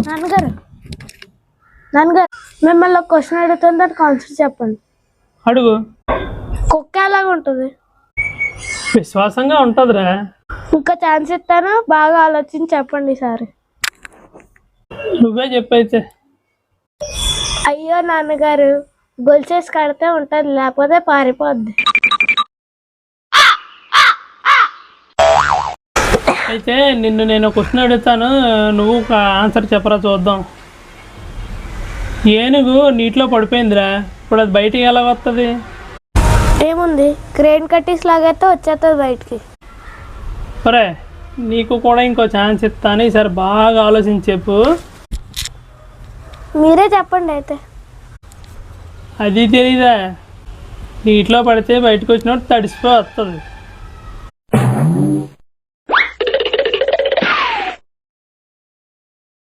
నాన్నగారు నాన్నగారు మిమ్మల్ని ఒక క్వశ్చన్ అడుగుతుంది, దానికి ఆన్సర్ చెప్పండి. అడుగు. కుక్క ఎలాగ ఉంటుంది? విశ్వాసంగా ఉంటుందిరా. ఇంకా ఛాన్స్ ఇస్తాను, బాగా ఆలోచించి చెప్పండి ఈసారి. నువ్వే చెప్పైతే. అయ్యో నాన్నగారు, గొలుసేసి కడితే ఉంటుంది, లేకపోతే పారిపోద్ది. అయితే నేను క్వశ్చన్ అడుగుతాను, నువ్వు ఒక ఆన్సర్ చెప్పరా చూద్దాం. ఏనుగు నీటిలో పడిపోయిందిరా, ఇప్పుడు అది బయటికి ఎలా వస్తుంది? ఏముంది, క్రెయిన్ కట్టేసి లాగైతే వచ్చేస్తుంది బయటికి. ఒరే, నీకు కూడా ఇంకో ఛాన్స్ ఇస్తాను, ఈసారి బాగా ఆలోచించి చెప్పు. మీరే చెప్పండి అయితే. అది తెలీదా? నీటిలో పడితే బయటకు వచ్చినప్పుడు తడిసిపోయి వస్తుంది.